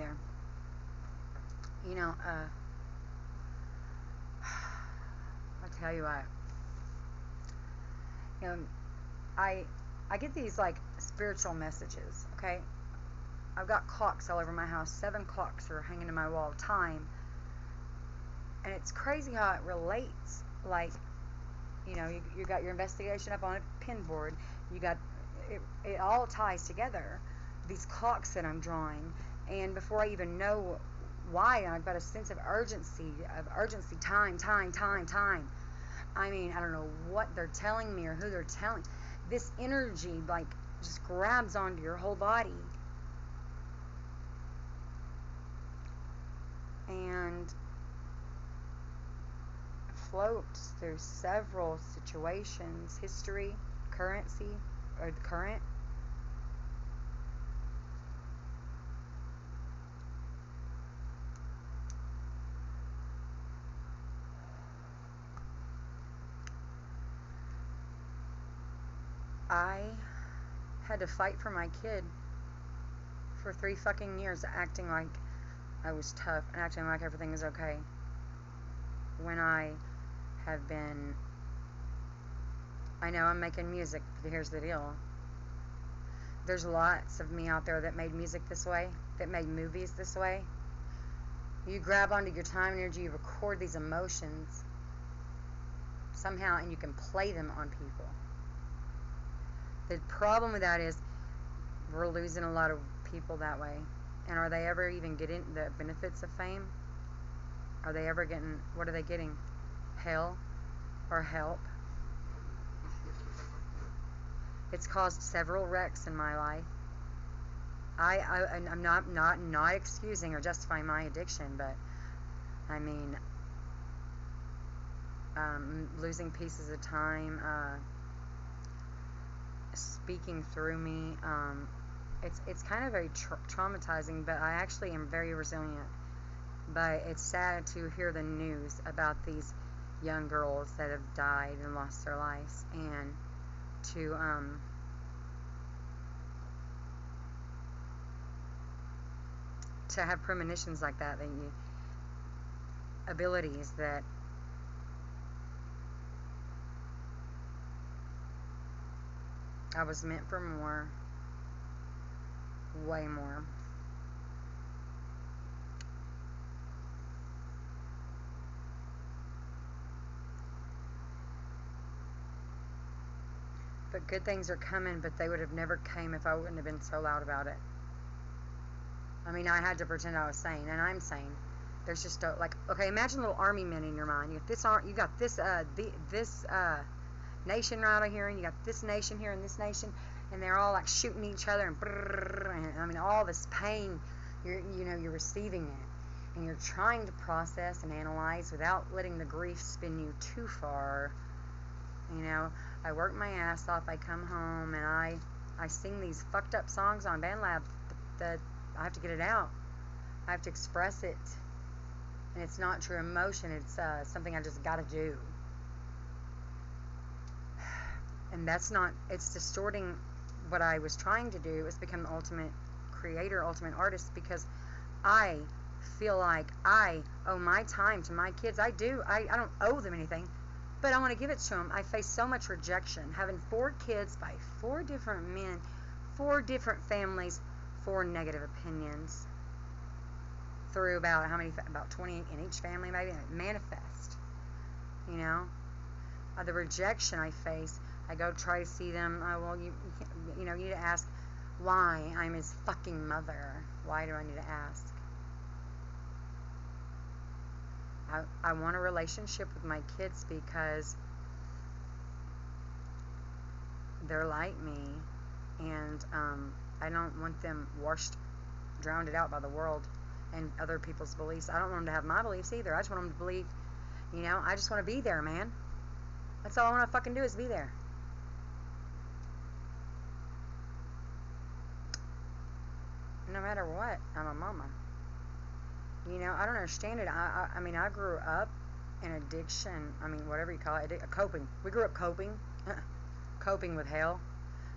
there. You know, I'll tell you what. You know, I get these like spiritual messages. Okay, I've got clocks all over my house. 7 clocks are hanging in my wall. Time, and it's crazy how it relates. Like, you know, you got your investigation up on a pin board. You got it all ties together. These clocks that I'm drawing, and before I even know why, I've got a sense of urgency. Time, time, time, time. I mean, I don't know what they're telling me or who they're telling. This energy, like, just grabs onto your whole body. And floats through several situations, history, currency, or the current. I had to fight for my kid for 3 fucking years, acting like I was tough and acting like everything was okay, when I have been. I know I'm making music, but here's the deal. There's lots of me out there that made music this way, that made movies this way. You grab onto your time and energy, you record these emotions somehow, and you can play them on people. The problem with that is we're losing a lot of people that way. And are they ever even getting the benefits of fame? Are they ever getting, what are they getting? Hell or help? It's caused several wrecks in my life. I'm not excusing or justifying my addiction, but I mean, losing pieces of time, speaking through me. It's kind of very traumatizing, but I actually am very resilient. But it's sad to hear the news about these young girls that have died and lost their lives, and to have premonitions like that you abilities that I was meant for more, way more. But good things are coming, but they would have never came if I wouldn't have been so loud about it. I mean, I had to pretend I was sane, and I'm sane. There's just like, okay, imagine little army men in your mind. You got this nation right over here, and you got this nation here, and this nation, and they're all like shooting each other, and I mean, all this pain, you're receiving it, and you're trying to process and analyze without letting the grief spin you too far. You know, I work my ass off. I come home and I sing these fucked up songs on BandLab that I have to get it out. I have to express it. And it's not true emotion. It's something I just got to do. And that's not, it's distorting what I was trying to do, is become the ultimate creator, ultimate artist, because I feel like I owe my time to my kids. I do. I don't owe them anything, but I want to give it to them. I face so much rejection. Having 4 kids by 4 different men, 4 different families, 4 negative opinions. Through about 20 in each family, maybe, manifest. You know, the rejection I face. I go try to see them. Well, you need to ask why I'm his fucking mother. Why do I need to ask? I want a relationship with my kids because they're like me, and I don't want them drowned out by the world and other people's beliefs. I don't want them to have my beliefs either. I just want them to believe, I just want to be there, man. That's all I want to fucking do, is be there. No matter what, I'm a mama. I don't understand it. I mean, I grew up in addiction. I mean, whatever you call it, coping. We grew up coping, coping with hell,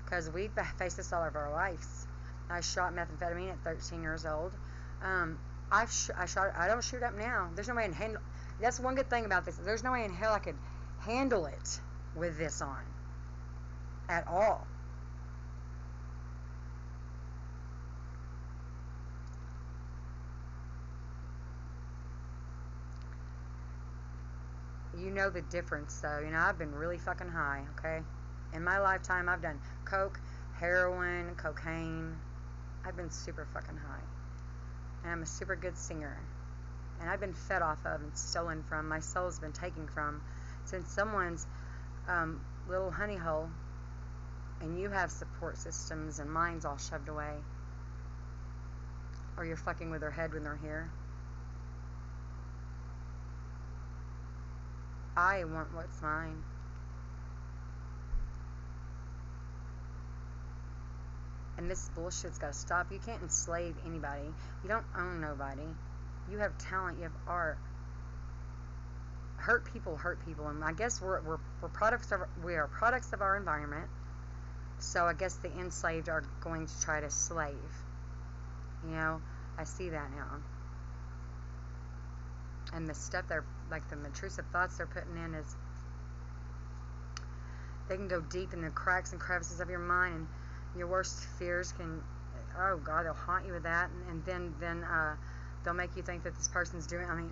because we faced this all of our lives. I shot methamphetamine at 13 years old. I don't shoot up now. There's no way in handle. That's one good thing about this. There's no way in hell I could handle it with this on at all. You know the difference, though. You know, I've been really fucking high, okay? In my lifetime, I've done coke, heroin, cocaine. I've been super fucking high. And I'm a super good singer. And I've been fed off of and stolen from. My soul's been taken from since someone's little honey hole, and you have support systems and mine's all shoved away. Or you're fucking with their head when they're here. I want what's mine. And this bullshit's gotta stop. You can't enslave anybody. You don't own nobody. You have talent. You have art. Hurt people, and I guess we are products of our environment. So I guess the enslaved are going to try to slave. You know, I see that now. And the stuff they're, like the intrusive thoughts they're putting in is, they can go deep in the cracks and crevices of your mind, and your worst fears can, oh God, they'll haunt you with that, and then they'll make you think that this person's doing, I mean,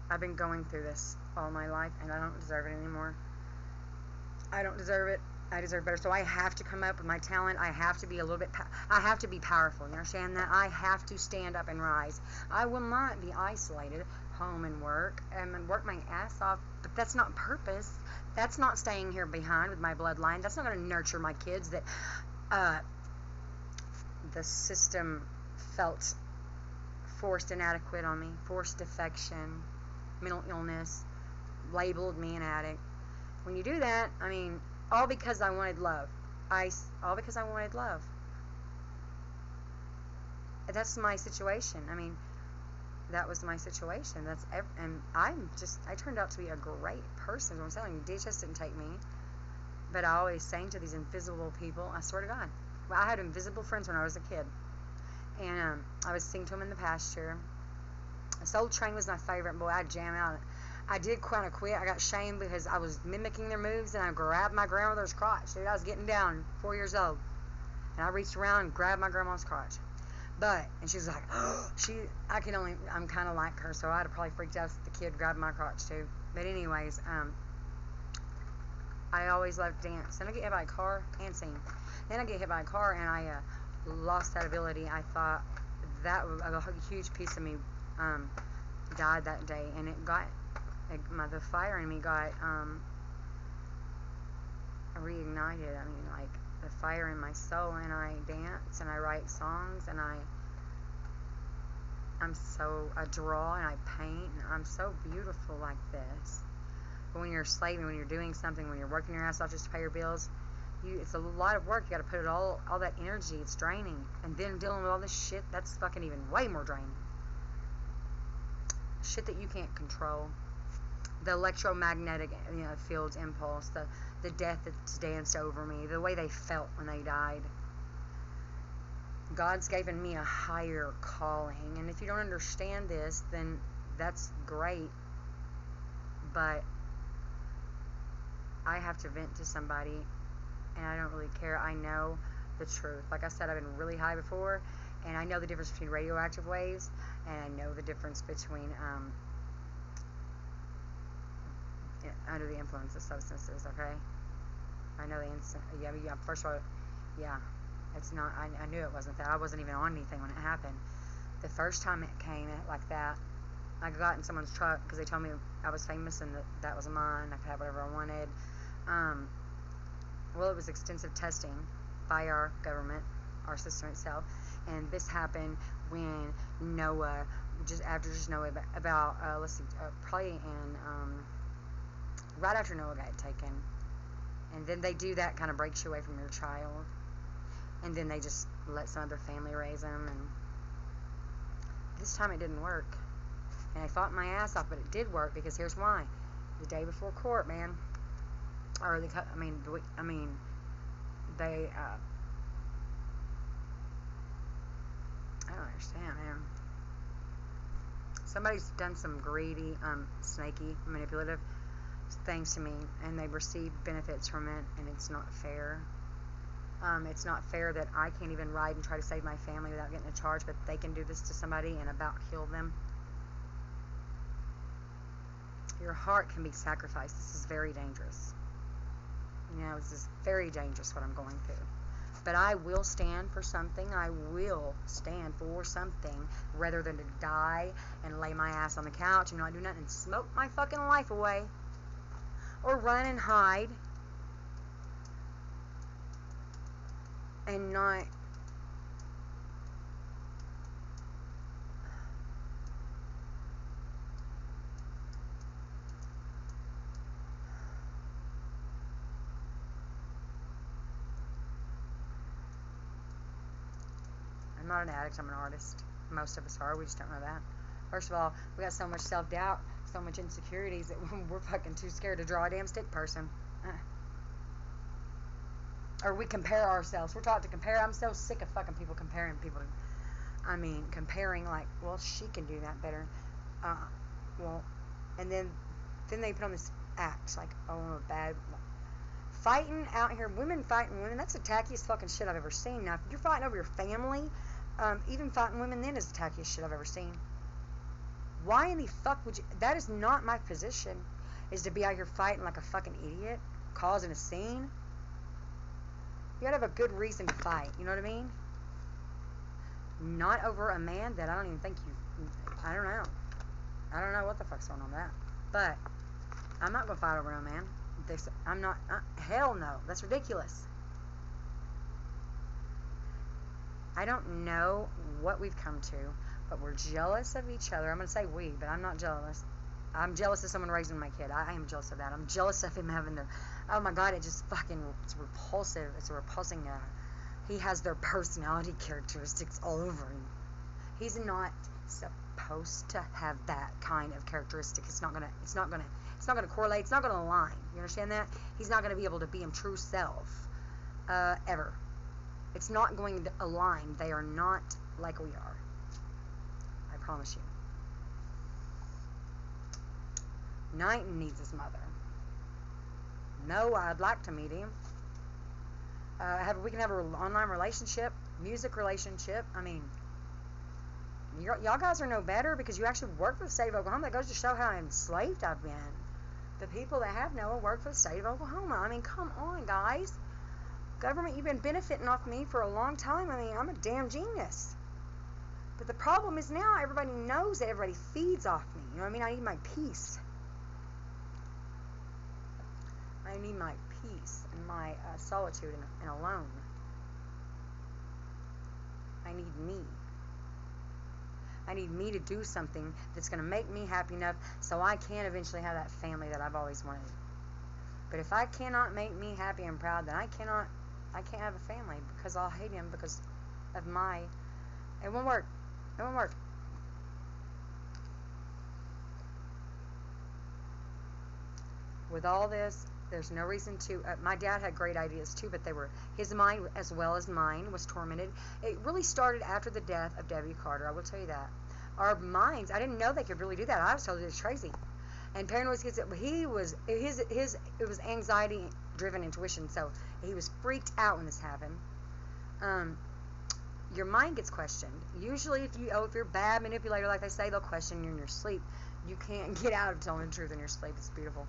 I've been going through this all my life, and I don't deserve it anymore. I don't deserve it. I deserve better. So I have to come up with my talent. I have to be a little bit, I have to be powerful. You understand that? I have to stand up and rise. I will not be isolated home and work my ass off, but that's not purpose. That's not staying here behind with my bloodline. That's not going to nurture my kids that the system felt forced inadequate on me, forced defection, mental illness, labeled me an addict. When you do that, I mean, all because I wanted love. All because I wanted love. That's my situation. I mean, that was my situation. And I turned out to be a great person. I'm telling you, DHS didn't take me. But I always sang to these invisible people. I swear to God. Well, I had invisible friends when I was a kid. And I would sing to them in the pasture. Soul Train was my favorite. Boy, I'd jam out. I did kind of quit. I got shamed because I was mimicking their moves, and I grabbed my grandmother's crotch. Dude, I was getting down, 4 years old. And I reached around and grabbed my grandma's crotch. And she was like, I'm kind of like her, so I'd have probably freaked out if the kid grabbed my crotch too. But anyways, I always loved dance. Then I get hit by a car and sing. Then I get hit by a car, and I lost that ability. I thought that a huge piece of me died that day, and it got, the fire in me got reignited. I mean, like, the fire in my soul, and I dance, and I write songs, and I draw, and I paint, and I'm so beautiful like this. But when you're slaving, when you're doing something, when you're working your ass off just to pay your bills, it's a lot of work. You got to put it all that energy. It's draining. And then dealing with all this shit, that's fucking even way more draining. Shit that you can't control. The electromagnetic, field's impulse, the death that's danced over me, the way they felt when they died. God's given me a higher calling, and if you don't understand this, then that's great, but I have to vent to somebody, and I don't really care. I know the truth. Like I said, I've been really high before, and I know the difference between radioactive waves, and I know the difference between under the influence of substances, okay? I know first of all, yeah, it's not, I knew it wasn't that. I wasn't even on anything when it happened. The first time it came like that, I got in someone's truck because they told me I was famous and that was mine. I could have whatever I wanted. Well, it was extensive testing by our government, our system itself, and this happened when Noah, after Noah, about probably in right after Noah got taken, and then they do that, kind of breaks you away from your child, and then they just let some other family raise him, and this time it didn't work, and I fought my ass off, but it did work, because here's why. The day before court, man, they I don't understand, man. somebody's done some greedy, snaky, manipulative things to me, and they've received benefits from it, and it's not fair. It's not fair that I can't even ride and try to save my family without getting a charge, but they can do this to somebody and about kill them. Your heart can be sacrificed. This is very dangerous. You know, this is very dangerous what I'm going through. But I will stand for something. I will stand for something rather than to die and lay my ass on the couch and not do nothing and smoke my fucking life away. Or run and hide. And not... I'm not an addict, I'm an artist. Most of us are, we just don't know that. First of all, we got so much self-doubt, so much insecurities that we're fucking too scared to draw a damn stick person. Or we compare ourselves. We're taught to compare. I'm so sick of fucking people comparing people. Comparing like, well, she can do that better. And then they put on this act like, oh, I'm a bad... Fighting out here, women fighting women, that's the tackiest fucking shit I've ever seen. Now, if you're fighting over your family, even fighting women then is the tackiest shit I've ever seen. Why in the fuck would you... That is not my position, is to be out here fighting like a fucking idiot, causing a scene. You gotta have a good reason to fight, you know what I mean? Not over a man that I don't even think you... I don't know. I don't know what the fuck's going on with that. But, I'm not gonna fight over a man. I'm not... hell no. That's ridiculous. I don't know what we've come to, but we're jealous of each other. I'm going to say we, but I'm not jealous. I'm jealous of someone raising my kid. I am jealous of that. I'm jealous of him having their... Oh my God, it just fucking... It's repulsive. It's a repulsing... he has their personality characteristics all over him. He's not supposed to have that kind of characteristic. It's not gonna correlate. It's not gonna align. You understand that? He's not gonna be able to be his true self, ever. It's not going to align. They are not like we are. I promise you. Knighton needs his mother. No, I'd like to meet him. We can have an online relationship, music relationship. I mean, y'all guys are no better because you actually work for the state of Oklahoma. That goes to show how enslaved I've been. The people that have NOAA work for the state of Oklahoma. I mean, come on, guys. Government, you've been benefiting off me for a long time. I mean, I'm a damn genius. But the problem is now everybody knows that everybody feeds off me. You know what I mean? I need my peace. I need my peace and my solitude and alone. I need me. I need me to do something that's going to make me happy enough so I can eventually have that family that I've always wanted. But if I cannot make me happy and proud, then I can't have a family because I'll hate him because of my... It won't work. It won't work. With all this, there's no reason to... my dad had great ideas too, but his mind as well as mine was tormented. It really started after the death of Debbie Carter, I will tell you that. Our minds, I didn't know they could really do that. I was told it was crazy. And paranoid kids, it was anxiety-driven intuition, so he was freaked out when this happened. Your mind gets questioned. Usually if you're a bad manipulator, like they say, they'll question you in your sleep. You can't get out of telling the truth in your sleep. It's beautiful.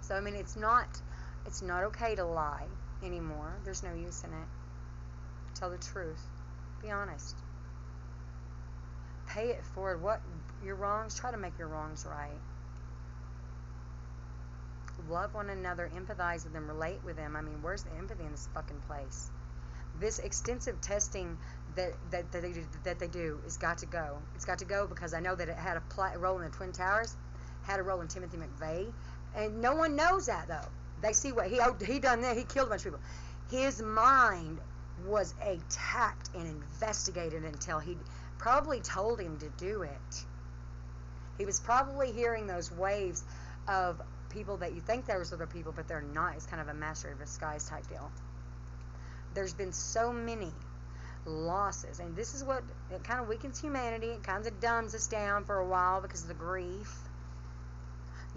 So, I mean, it's not okay to lie anymore. There's no use in it. Tell the truth. Be honest. Pay it forward. What your wrongs, try to make your wrongs right. Love one another, empathize with them, relate with them. I mean, where's the empathy in this fucking place? This extensive testing that they do has got to go. It's got to go because I know that it had a role in the Twin Towers, had a role in Timothy McVeigh, and no one knows that though. They see what he done there. He killed a bunch of people. His mind was attacked and investigated until he probably told him to do it. He was probably hearing those waves of people that you think there's other people, but they're not. It's kind of a master of disguise type deal. There's been so many losses. And this is what, it kind of weakens humanity. It kind of dumbs us down for a while because of the grief.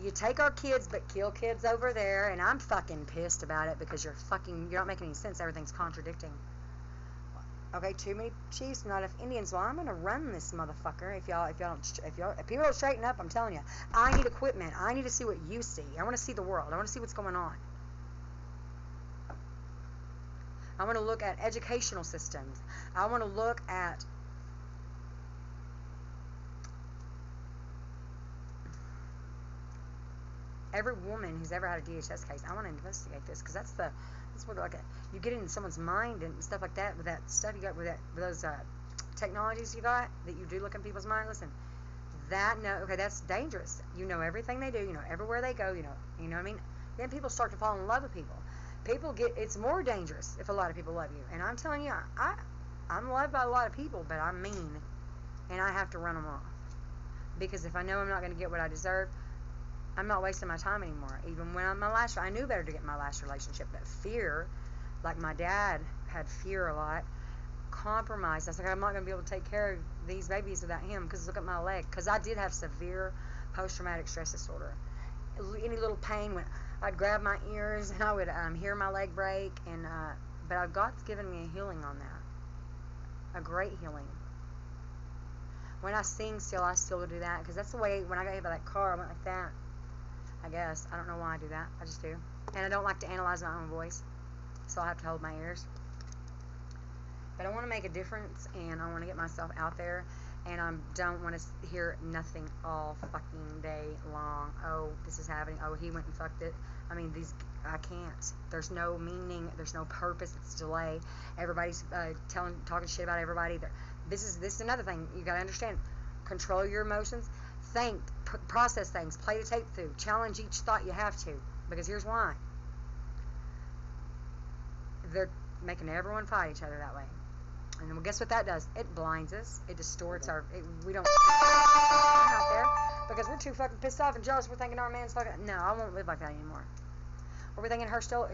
You take our kids but kill kids over there, and I'm fucking pissed about it because you're not making any sense. Everything's contradicting. Okay, too many chiefs, not enough Indians. Well, I'm gonna run this motherfucker. If people don't straighten up, I'm telling you, I need equipment. I need to see what you see. I want to see the world. I want to see what's going on. I want to look at educational systems. I want to look at every woman who's ever had a DHS case. I want to investigate this because that's what like you get into someone's mind and stuff like that with that stuff you got with those technologies you got that you do look in people's mind. Listen, that's dangerous. You know everything they do. You know everywhere they go. You know what I mean. Then people start to fall in love with people. It's more dangerous if a lot of people love you. And I'm telling you, I'm loved by a lot of people, but I'm mean, and I have to run them off because if I know I'm not going to get what I deserve, I'm not wasting my time anymore. Even when I knew better to get my last relationship, but fear, like my dad had fear a lot, compromise. I was like, I'm not going to be able to take care of these babies without him because look at my leg. Because I did have severe post-traumatic stress disorder. Any little pain, I'd grab my ears and I would hear my leg break. But God's given me a healing on that, a great healing. When I sing still, I still do that because that's the way. When I got hit by that car, I went like that. I guess. I don't know why I do that. I just do. And I don't like to analyze my own voice, so I have to hold my ears. But I want to make a difference, and I want to get myself out there, and I don't want to hear nothing all fucking day long. Oh, this is happening. Oh, he went and fucked it. I mean, I can't. There's no meaning. There's no purpose. It's delay. Everybody's talking shit about everybody. This is another thing you got to understand. Control your emotions. Think, process things, play the tape through, challenge each thought you have to, because here's why. They're making everyone fight each other that way. And then, well, guess what that does? It blinds us. It distorts we don't out there because we're too fucking pissed off and jealous. We're thinking our man's fucking, no, I won't live like that anymore. Or we're thinking they stole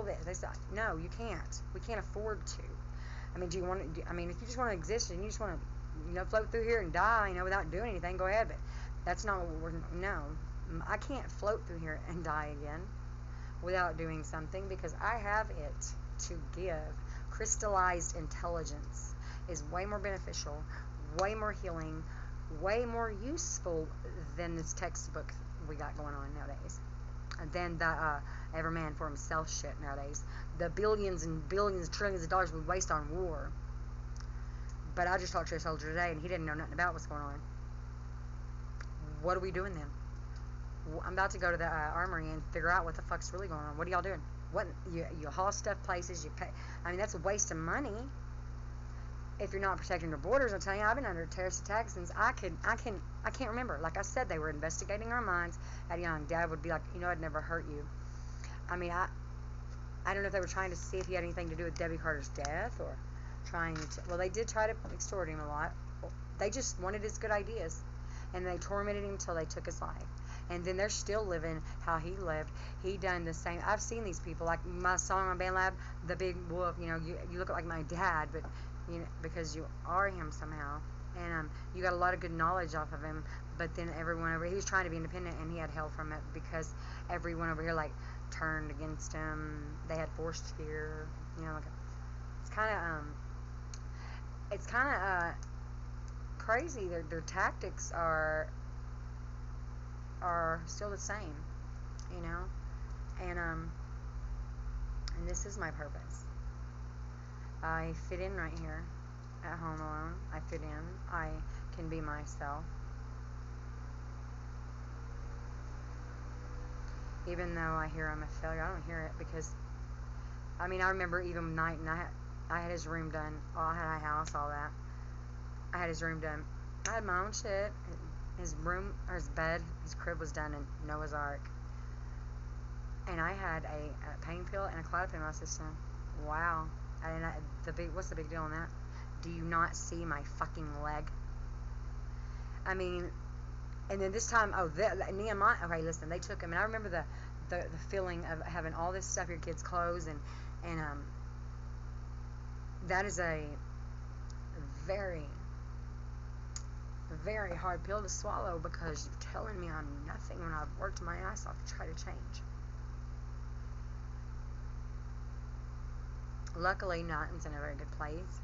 this. No, you can't. We can't afford to. I mean, if you just want to exist and you just want to, float through here and die, without doing anything, go ahead, but that's not what I can't float through here and die again without doing something because I have it to give. Crystallized intelligence is way more beneficial, way more healing, way more useful than this textbook we got going on nowadays. Than the every man for himself shit nowadays. The billions and billions, trillions of dollars we waste on war. But I just talked to a soldier today and he didn't know nothing about what's going on. What are we doing then? I'm about to go to the armory and figure out what the fuck's really going on. What are y'all doing? What you haul stuff places, you pay. I mean, that's a waste of money if you're not protecting your borders. I'm telling you, I've been under terrorist attacks since I can't remember. Like I said, they were investigating our minds at young. Dad would be like, I'd never hurt you. I mean, I don't know if they were trying to see if he had anything to do with Debbie Carter's death or trying to. Well, they did try to extort him a lot. They just wanted his good ideas, and they tormented him until they took his life. And then they're still living how he lived. He done the same. I've seen these people, like my song on BandLab, the big wolf. You look like my dad, but because you are him somehow, and you got a lot of good knowledge off of him. But then everyone over, he was trying to be independent, and he had hell from it because everyone over here like turned against him. They had forced fear. It's kind of crazy. Their tactics are still the same, and this is my purpose. I fit in right here at home alone. I fit in. I can be myself, even though I hear I'm a failure. I don't hear it because I remember even night and I had his room done. I had a house, all that. I had his room done. I had my own shit. His room, or his bed, his crib was done in Noah's Ark. And I had a pain pill and a clotipine in my system. Wow. And what's the big deal on that? Do you not see my fucking leg? I mean, and then this time, Nehemiah, okay, listen, they took him, and I remember the feeling of having all this stuff, your kids' clothes, and that is very, very hard pill to swallow, because you're telling me I'm nothing when I've worked my ass off to try to change. Luckily, Norton's in a very good place.